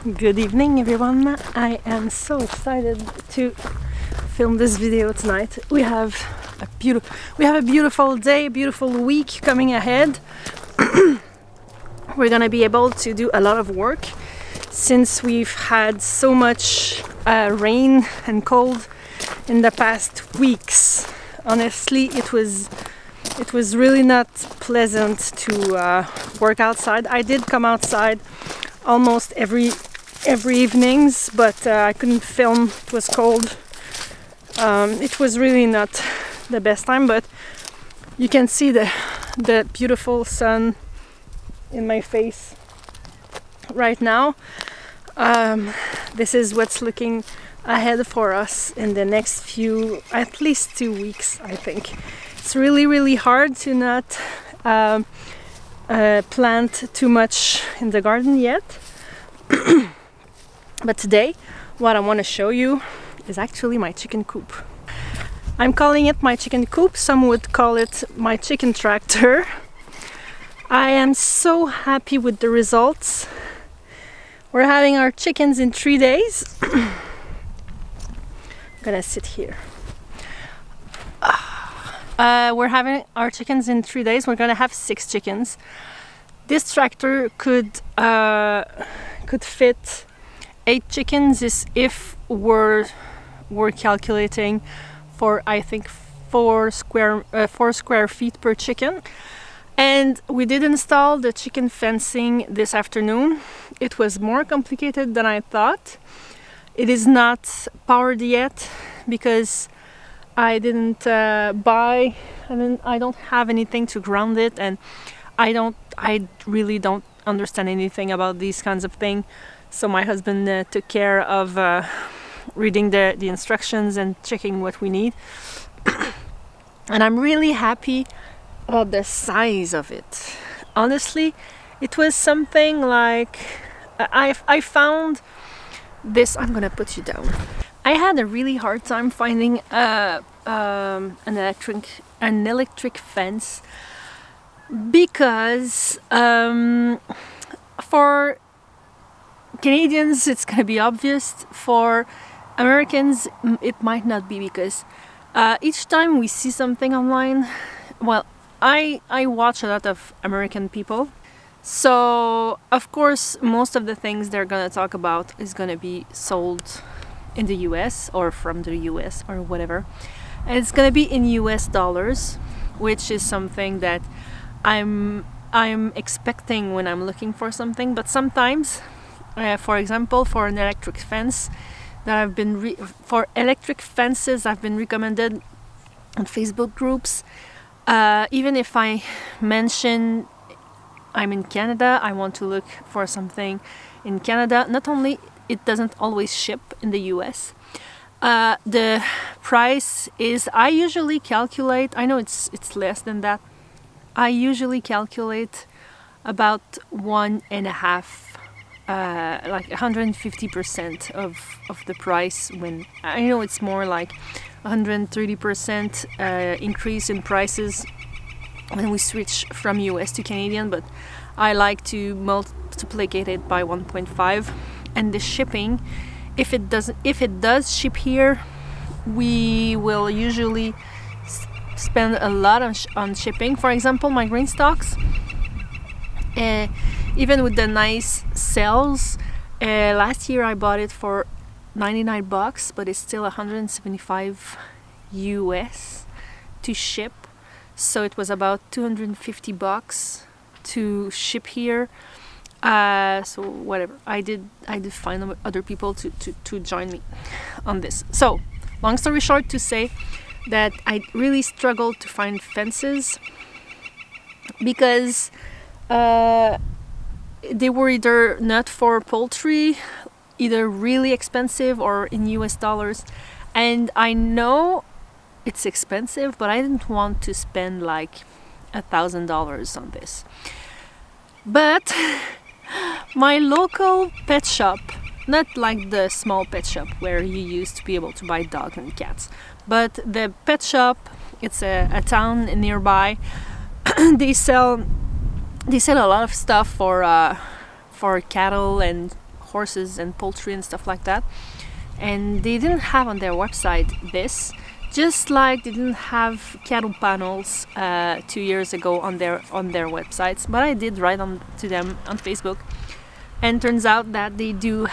Good evening, everyone. I am so excited to film this video tonight. We have a beautiful day, beautiful week coming ahead. We're gonna be able to do a lot of work since we've had so much rain and cold in the past weeks. Honestly, it was really not pleasant to work outside. I did come outside almost every evenings, but I couldn't film. It was cold. It was really not the best time, but you can see the beautiful sun in my face right now. This is what's looking ahead for us in the next few, at least 2 weeks, I think. It's really hard to not plant too much in the garden yet. But today what I want to show you is actually my chicken coop. I'm calling it my chicken coop. Some would call it my chicken tractor. I am so happy with the results. We're having our chickens in 3 days. I'm gonna sit here. We're having our chickens in 3 days. We're gonna have 6 chickens. This tractor could fit 8 chickens if we're calculating for, I think, 4 square feet per chicken. And we did install the chicken fencing this afternoon. It was more complicated than I thought. It is not powered yet because I didn't buy, I don't have anything to ground it, and I really don't understand anything about these kinds of things. So my husband took care of reading the instructions and checking what we need. And I'm really happy about the size of it. Honestly, it was something like I found this. I'm gonna put you down. I had a really hard time finding an electric fence because for Canadians it's gonna be obvious. For Americans it might not be, because each time we see something online, well, I watch a lot of American people, so of course most of the things they're gonna talk about is gonna be sold in the US or from the US or whatever, and it's gonna be in US dollars, which is something that I'm expecting when I'm looking for something. But sometimes, for example, for an electric fence that I've been for electric fences I've been recommended on Facebook groups. Even if I mention I'm in Canada, I want to look for something in Canada. Not only it doesn't always ship in the US. The price is, I usually calculate, I know it's less than that. I usually calculate about 1.5, like 150% of the price, when I know it's more like 130% increase in prices when we switch from US to Canadian, but I like to multiplicate it by 1.5. And the shipping, if it does ship here, we will usually spend a lot on shipping. For example, my green stalks, even with the nice sales, last year I bought it for 99 bucks, but it's still 175 US to ship, so it was about 250 bucks to ship here. So whatever, I did find other people to join me on this. So long story short, to say that I really struggled to find fences because they were either not for poultry, either really expensive, or in US dollars. And I know it's expensive, but I didn't want to spend like $1,000 on this. But my local pet shop, not like the small pet shop where you used to be able to buy dogs and cats, but the pet shop, it's a town nearby. They sell a lot of stuff for cattle and horses and poultry and stuff like that. And they didn't have on their website this, just like they didn't have cattle panels 2 years ago on their websites. But I did write to them on Facebook, and turns out that they did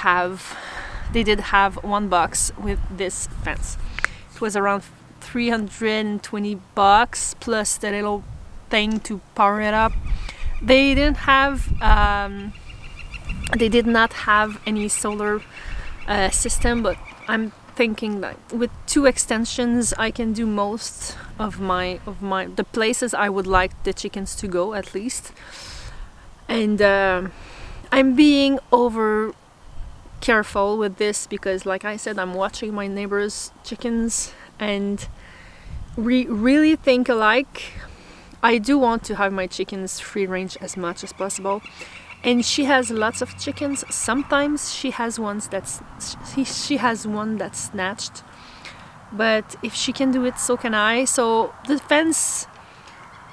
have one box with this fence. It was around $320 plus the little thing to power it up. They did not have any solar system, but I'm thinking that with 2 extensions I can do most of the places I would like the chickens to go, at least. And I'm being over careful with this because, like I said, I'm watching my neighbor's chickens and we really think alike. I do want to have my chickens free range as much as possible, and she has lots of chickens. Sometimes she has one that's snatched, but if she can do it, so can I. So the fence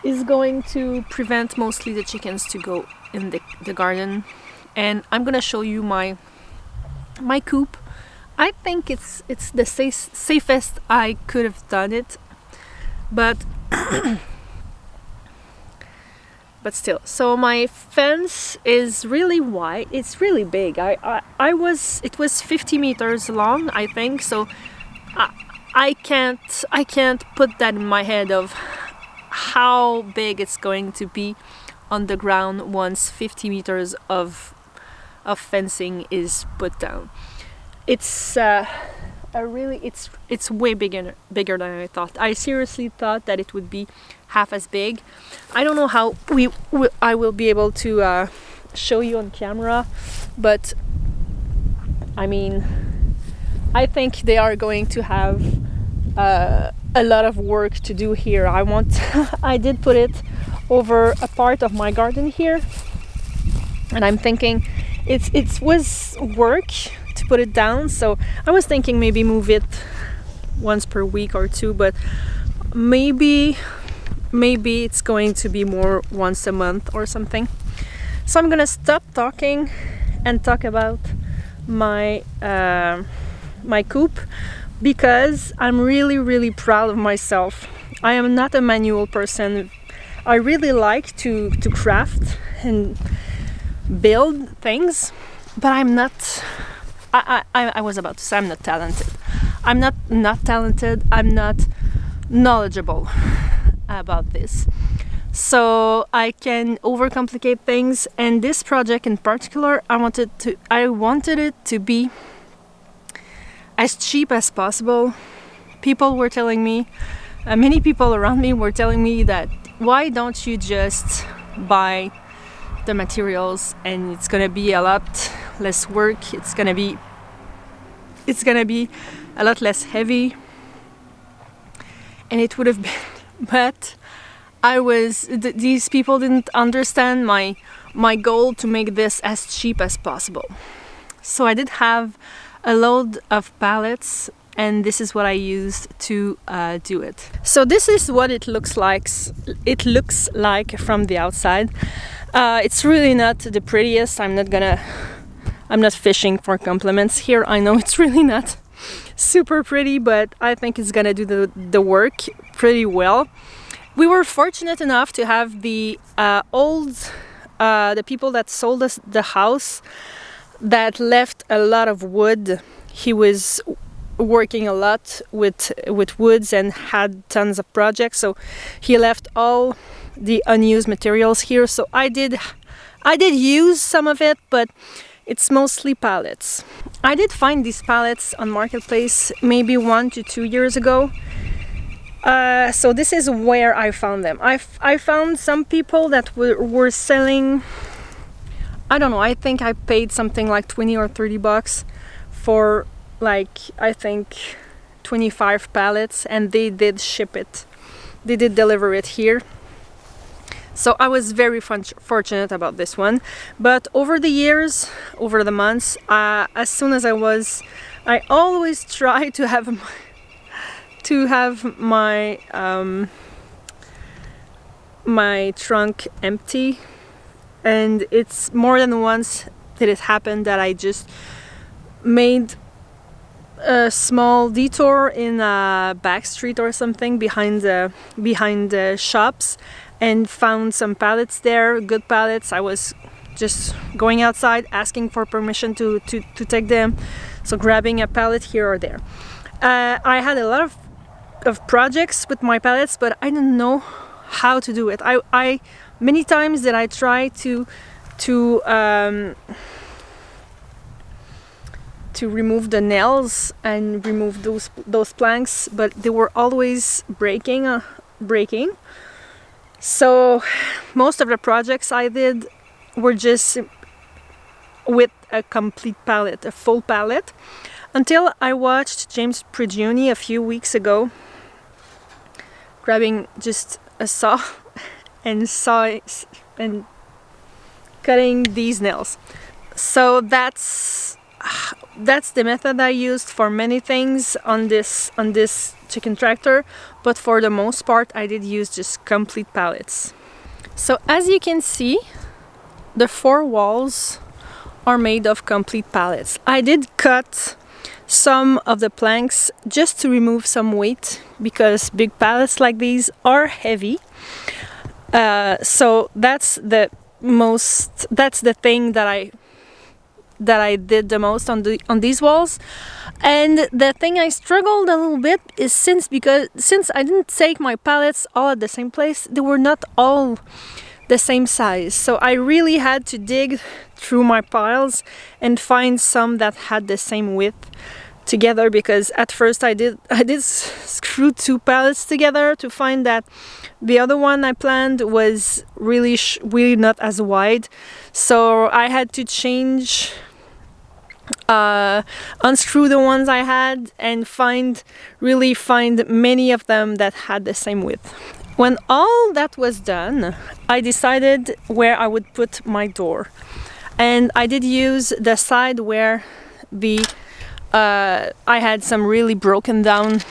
is going to prevent mostly the chickens to go in the garden, and I'm gonna show you my coop. I think it's the safest I could have done it, but but still. So my fence is really wide. It's really big. It was 50 meters long, I think. So I can't put that in my head of how big it's going to be on the ground once 50 meters of fencing is put down. It's it's way bigger than I thought. I seriously thought that it would be half as big. I don't know how I will be able to show you on camera, but I mean, I think they are going to have a lot of work to do here. I did put it over a part of my garden here, and I'm thinking it was work to put it down, so I was thinking maybe move it once per week or two, but maybe it's going to be more once a month or something. So I'm gonna stop talking and talk about my my coop, because I'm really proud of myself. I am not a manual person. I really like to craft and build things, but I'm not I was about to say I'm not talented. I'm not talented. I'm not knowledgeable about this, so I can overcomplicate things. And this project in particular, I wanted it to be as cheap as possible. People were telling me, many people around me were telling me that why don't you just buy the materials and it's gonna be a lot less work, it's gonna be a lot less heavy, and it would have been. But these people didn't understand my goal to make this as cheap as possible. So I did have a load of pallets, and this is what I used to do it. So this is what it looks like. It looks like from the outside. It's really not the prettiest. I'm not fishing for compliments here. I know it's really not super pretty, but I think it's gonna do the work pretty well. We were fortunate enough to have the people that sold us the house that left a lot of wood. He was working a lot with woods and had tons of projects, so he left all the unused materials here. So I did use some of it, but it's mostly pallets. I did find these pallets on Marketplace maybe 1 to 2 years ago. So this is where I found them. I found some people that were selling, I don't know, I think I paid something like 20 or 30 bucks for, like, I think 25 pallets, and they did ship it. They did deliver it here. So I was very fortunate about this one. But over the years, over the months, as soon as I always try to have my my trunk empty, and it's more than once did it happen that I just made a small detour in a back street or something behind the shops and found some pallets there, good pallets. I was just going outside asking for permission to take them, so grabbing a pallet here or there. I had a lot of projects with my pallets, but I didn't know how to do it. I many times that I tried to remove the nails and remove those planks, but they were always breaking. So most of the projects I did were just with a complete pallet, a full pallet, until I watched James Prigioni a few weeks ago grabbing just a saw and cutting these nails. So that's the method I used for many things on this chicken tractor, but for the most part I did use just complete pallets. So as you can see, the 4 walls are made of complete pallets. I did cut some of the planks just to remove some weight, because big pallets like these are heavy. So that's the thing that I did the most on these walls. And the thing I struggled a little bit is since I didn't take my pallets all at the same place, they were not all the same size. So I really had to dig through my piles and find some that had the same width together, because at first I did screw 2 pallets together to find that the other one I planned was really not as wide. So I had to change, unscrew the ones I had and find many of them that had the same width. When all that was done, I decided where I would put my door, and I did use the side where I had some really broken down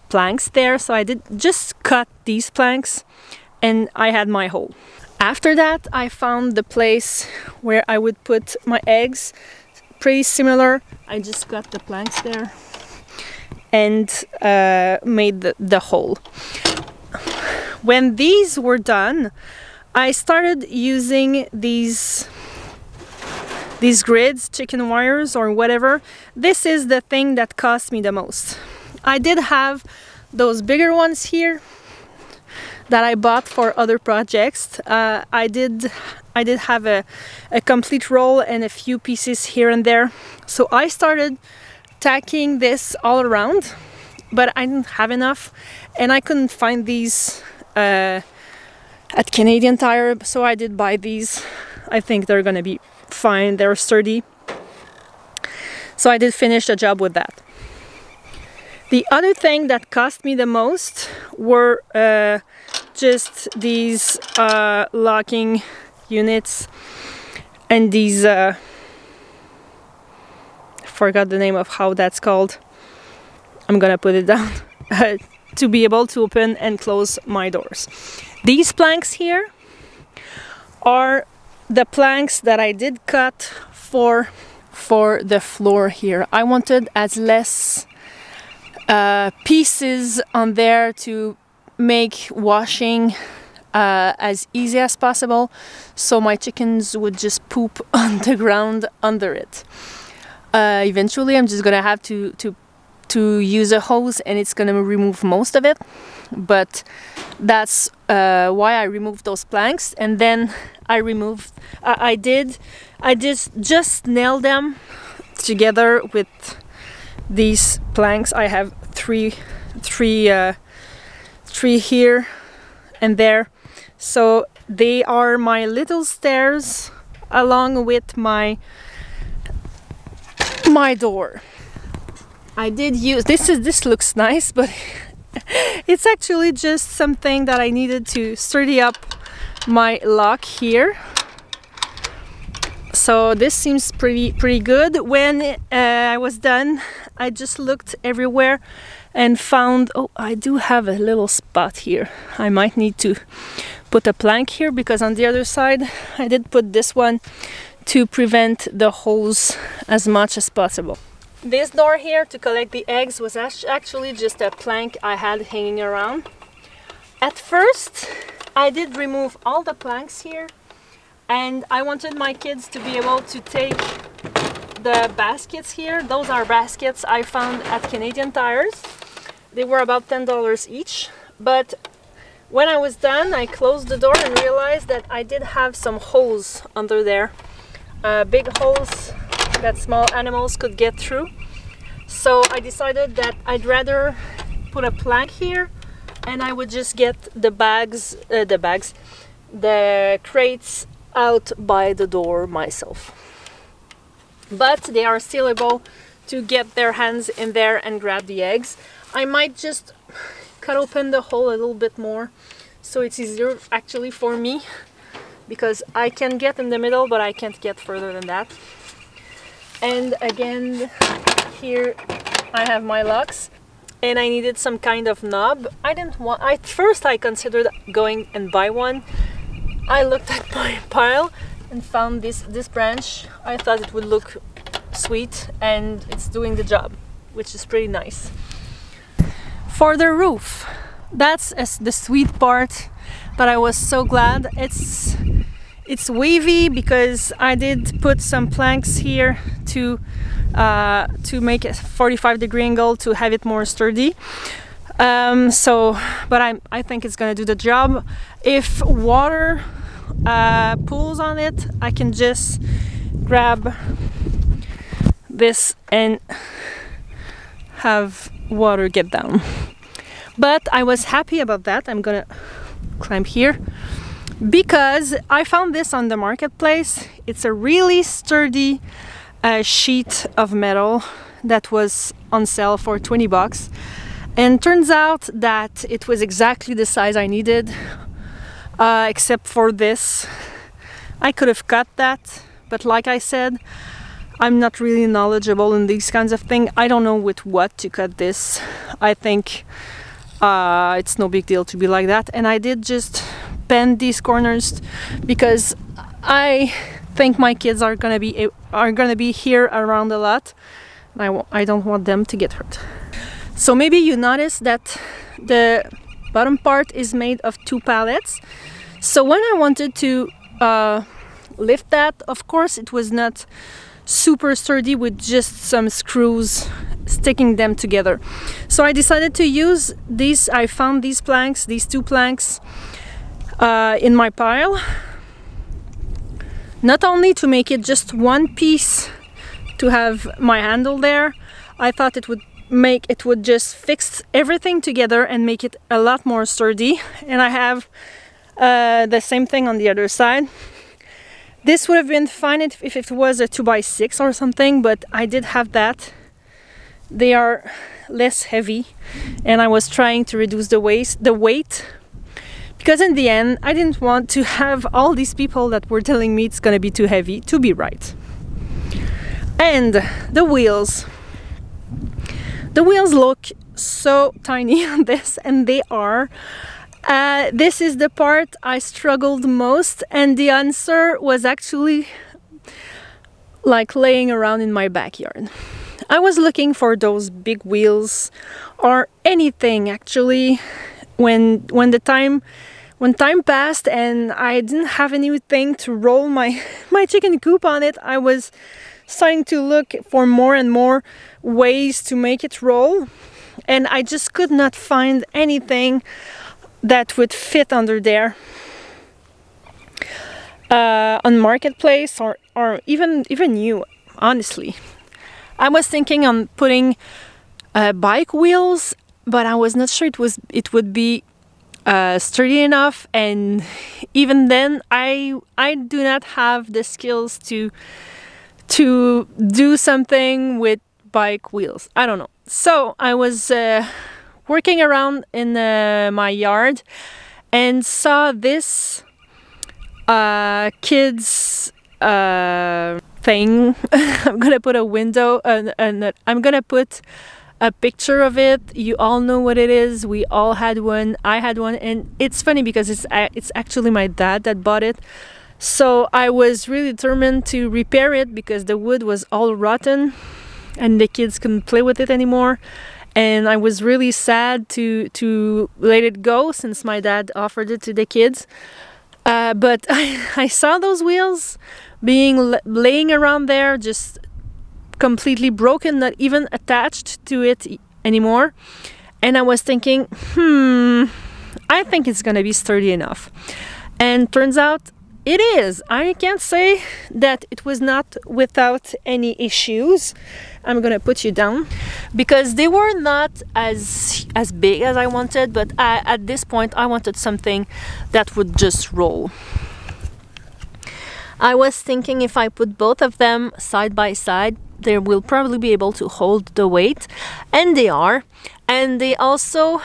planks there, so I did just cut these planks and I had my hole. After that, I found the place where I would put my eggs, pretty similar. I just cut the planks there and made the hole. When these were done, I started using these grids, chicken wires or whatever. This is the thing that cost me the most. I did have those bigger ones here that I bought for other projects. I did have a complete roll and a few pieces here and there. So I started tacking this all around, but I didn't have enough and I couldn't find these at Canadian Tire, so I did buy these. I think they're gonna be fine, they're sturdy. So I did finish the job with that. The other thing that cost me the most were just these locking units and these I forgot the name of how that's called. I'm gonna put it down to be able to open and close my doors. These planks here are the planks that I did cut for the floor here. I wanted as less pieces on there to make washing as easy as possible, so my chickens would just poop on the ground under it. Eventually I'm just gonna have to use a hose and it's gonna remove most of it, but that's why I removed those planks. And then I just nailed them together with these planks. I have three here and there, so they are my little stairs along with my door. I did use this looks nice, but it's actually just something that I needed to sturdy up my lock here. So this seems pretty good. When I was done, I just looked everywhere and found, oh, I do have a little spot here. I might need to put a plank here, because on the other side I did put this one to prevent the holes as much as possible. This door here to collect the eggs was actually just a plank I had hanging around. At first, I did remove all the planks here, and I wanted my kids to be able to take the baskets here. Those are baskets I found at Canadian Tires. They were about $10 each, but when I was done, I closed the door and realized that I did have some holes under there. Big holes that small animals could get through. So I decided that I'd rather put a plank here, and I would just get the crates out by the door myself. But they are still able to get their hands in there and grab the eggs. I might just cut open the hole a little bit more so it's easier actually for me, because I can get in the middle but I can't get further than that. And again, here I have my locks, and I needed some kind of knob. At first I considered going and buy one. I looked at my pile and found this branch. I thought it would look sweet, and it's doing the job, which is pretty nice. For the roof, that's the sweet part, but I was so glad. It's wavy because I did put some planks here to make a 45-degree angle to have it more sturdy. But I think it's gonna do the job. If water pulls on it, I can just grab this and have water get down. But I was happy about that. I'm gonna climb here because I found this on the marketplace. It's a really sturdy sheet of metal that was on sale for 20 bucks, and turns out that it was exactly the size I needed, except for this. I could have cut that, but like I said, I'm not really knowledgeable in these kinds of things. I don't know with what to cut this. I think it's no big deal to be like that, and I did just bend these corners because I think my kids are gonna be here around a lot, and I don't want them to get hurt. So maybe you notice that the bottom part is made of 2 pallets. So when I wanted to lift that, of course it was not super sturdy with just some screws sticking them together. So I decided to use these. I found these planks, these 2 planks in my pile, not only to make it just one piece to have my handle there. I thought it would just fix everything together and make it a lot more sturdy. And I have the same thing on the other side. This would have been fine if it was a 2x6 or something, but I did have that. They are less heavy, and I was trying to reduce the weight, because in the end I didn't want to have all these people that were telling me it's gonna be too heavy to be right. And the wheels look so tiny on this, and they are. This is the part I struggled most, and the answer was actually like laying around in my backyard. I was looking for those big wheels or anything actually when time passed and I didn't have anything to roll my chicken coop on it. I was starting to look for more and more ways to make it roll, and I just could not find anything that would fit under there on marketplace or even new, honestly. I was thinking on putting bike wheels, but I was not sure it would be sturdy enough, and even then I do not have the skills to do something with bike wheels. I don't know. So I was working around in my yard and saw this kids thing. I'm gonna put a window and I'm gonna put a picture of it. You all know what it is. We all had one. I had one, and it's funny because it's actually my dad that bought it So I was really determined to repair it because the wood was all rotten and the kids couldn't play with it anymore. And I was really sad to let it go since my dad offered it to the kids. But I saw those wheels being laying around there, just completely broken, not even attached to it anymore. And I was thinking, I think it's gonna be sturdy enough. And turns out it is. I can't say that it was not without any issues. I'm gonna put you down because they were not as big as I wanted, but at this point I wanted something that would just roll. I was thinking if I put both of them side by side, they will probably be able to hold the weight, and they are. And they also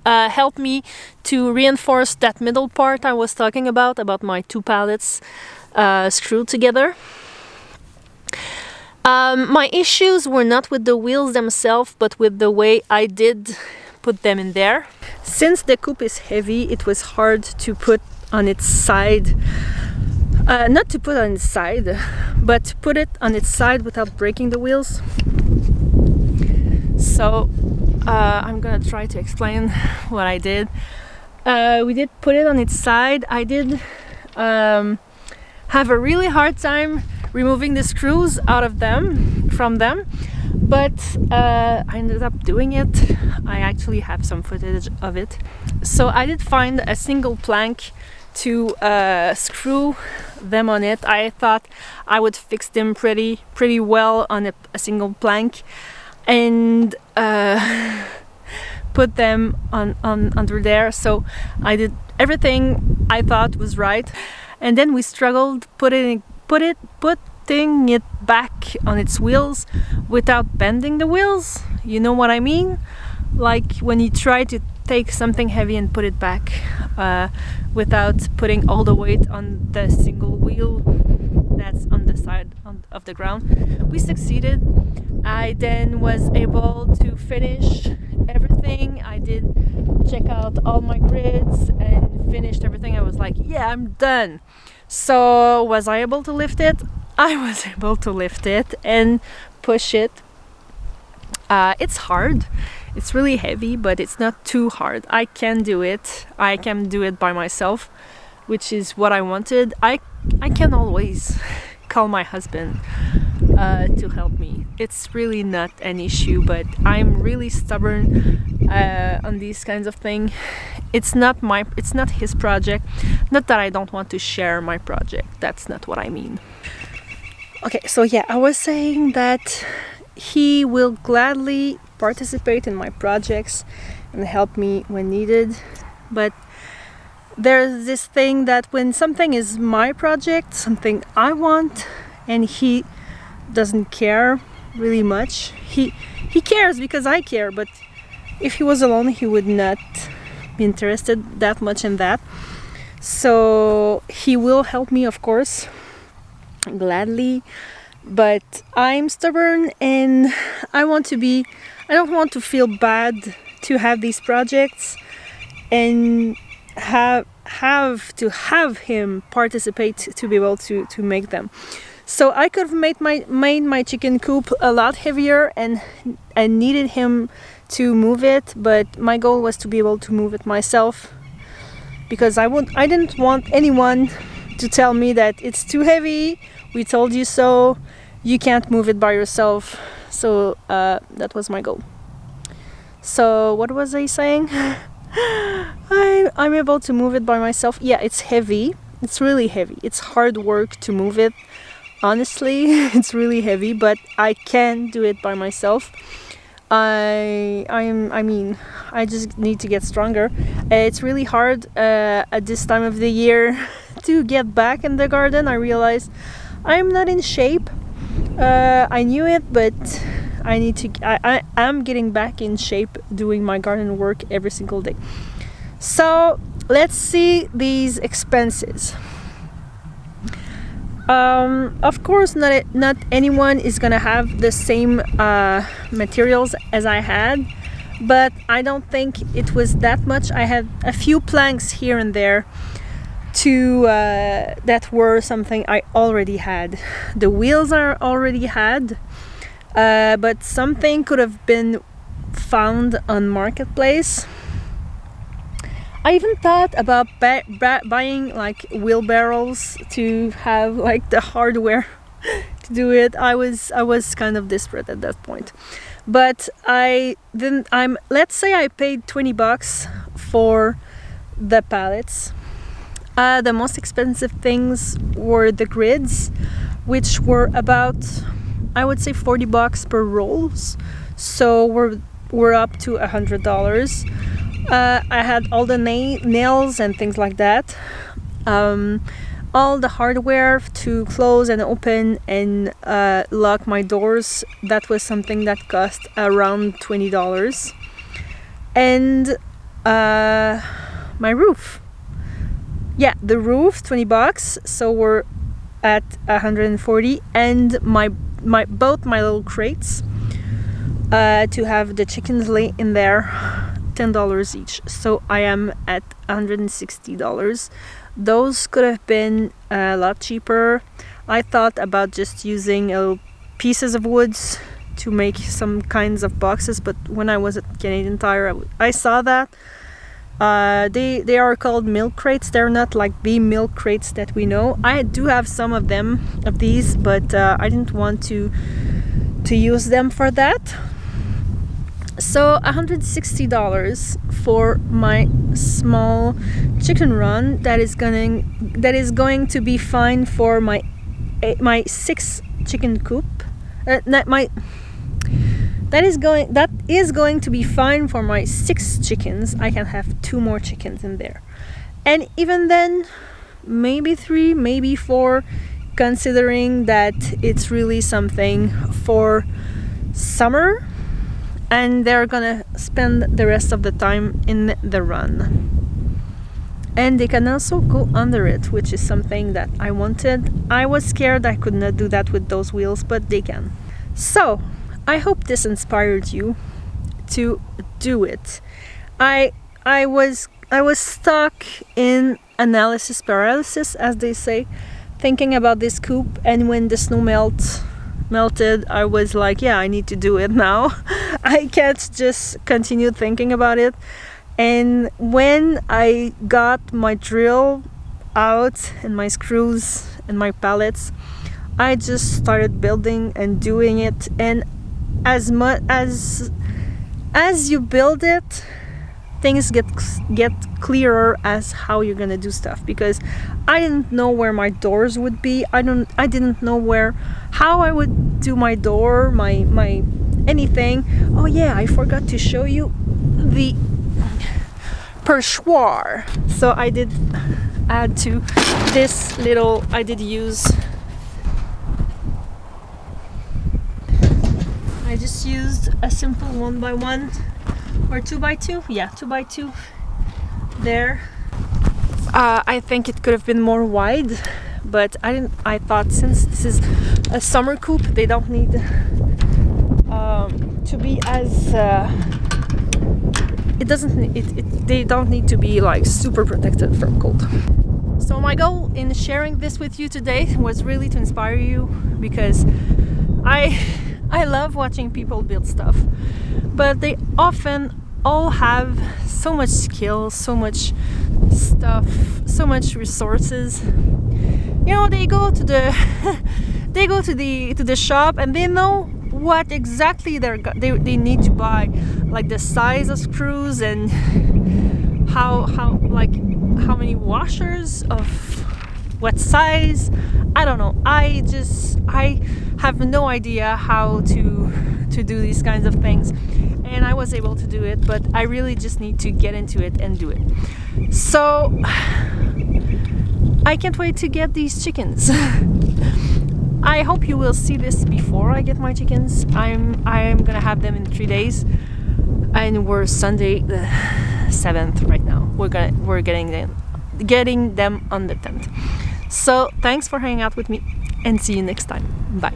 help me to reinforce that middle part I was talking about my 2 pallets screwed together. My issues were not with the wheels themselves, but with the way I did put them in there. Since the coop is heavy, it was hard to put on its side. Not to put on its side, but to put it on its side without breaking the wheels. So I'm gonna try to explain what I did. We did put it on its side. I did have a really hard time removing the screws from them, but I ended up doing it. I actually have some footage of it. So I did find a single plank to screw them on it. I thought I would fix them pretty well on a single plank, and put them on under there. So I did everything I thought was right, and then we struggled putting it back on its wheels without bending the wheels. You know what I mean? Like when you try to take something heavy and put it back without putting all the weight on the single wheel that's on the side of the ground. We succeeded. I then was able to finish everything. I did check out all my grids and finished everything. I was like, yeah, I'm done. So was I able to lift it? I was able to lift it and push it. It's hard. It's really heavy, but it's not too hard. I can do it. I can do it by myself, which is what I wanted. I can always call my husband to help me. It's really not an issue, but I'm really stubborn on these kinds of things. It's not his project. Not that I don't want to share my project. That's not what I mean. Okay, so yeah, I was saying that he will gladly participate in my projects and help me when needed, but there's this thing that when something is my project, something I want, and he doesn't care really much. He cares because I care, but if he was alone he would not be interested that much in that. So he will help me, of course, gladly, but I'm stubborn and I don't want to feel bad to have these projects and have to have him participate to be able to make them. So I could have made my chicken coop a lot heavier and I needed him to move it, but my goal was to be able to move it myself, because I didn't want anyone to tell me that it's too heavy, we told you so, you can't move it by yourself. So that was my goal. So what was I saying? I'm able to move it by myself. Yeah, it's heavy. It's really heavy. It's hard work to move it. Honestly, it's really heavy, but I can do it by myself. I mean, I just need to get stronger. It's really hard at this time of the year to get back in the garden. I realized I'm not in shape. I knew it, but I am getting back in shape doing my garden work every single day. So let's see these expenses. Of course, not anyone is gonna have the same materials as I had, but I don't think it was that much. I had a few planks here and there, that were something I already had. The wheels I already had, but something could have been found on Marketplace. I even thought about buying like wheelbarrows to have like the hardware to do it. I was kind of desperate at that point, but I didn't. Let's say I paid $20 for the pallets. The most expensive things were the grids, which were about, I would say, $40 per rolls. So we're up to $100. I had all the nails and things like that. All the hardware to close and open and lock my doors. That was something that cost around $20. And my roof. Yeah, the roof, $20, so we're at 140, and both my little crates to have the chickens lay in there, $10 each. So I am at $160. Those could have been a lot cheaper. I thought about just using pieces of woods to make some kinds of boxes, but when I was at Canadian Tire, I saw that. They are called milk crates. They're not like the milk crates that we know. I do have some of these, but I didn't want to use them for that. So $160 for my small chicken run. That is going to be fine for my 6 chicken coop. That is going to be fine for my 6 chickens. I can have 2 more chickens in there. And even then, maybe 3, maybe 4, considering that it's really something for summer and they're gonna spend the rest of the time in the run. And they can also go under it, which is something that I wanted. I was scared I could not do that with those wheels, but they can. So I hope this inspired you to do it. I was stuck in analysis paralysis, as they say, thinking about this coop, and when the snow melted, I was like, yeah, I need to do it now. I can't just continue thinking about it. And when I got my drill out and my screws and my pallets, I just started building and doing it. And as much as you build it, things get clearer as how you're gonna do stuff, because I didn't know where my doors would be. I didn't know how I would do my door, my anything. Oh yeah, I forgot to show you the perchoir. So I did add to this little, I just used a simple 1x1 or 2x2. Yeah, 2x2 there. I think it could have been more wide, but I thought since this is a summer coop, they don't need to be as they don't need to be like super protected from cold. So my goal in sharing this with you today was really to inspire you, because I love watching people build stuff, but they often all have so much skill, so much stuff, so much resources. You know, they go to the to the shop and they know what exactly they need to buy, like the size of screws and how many washers of what size. I don't know. I have no idea how to do these kinds of things, and I was able to do it, but I really just need to get into it and do it. So I can't wait to get these chickens. I hope you will see this before I get my chickens. I'm gonna have them in 3 days, and we're Sunday the 7th right now. We're getting them on the 10th. So thanks for hanging out with me, and see you next time. Bye.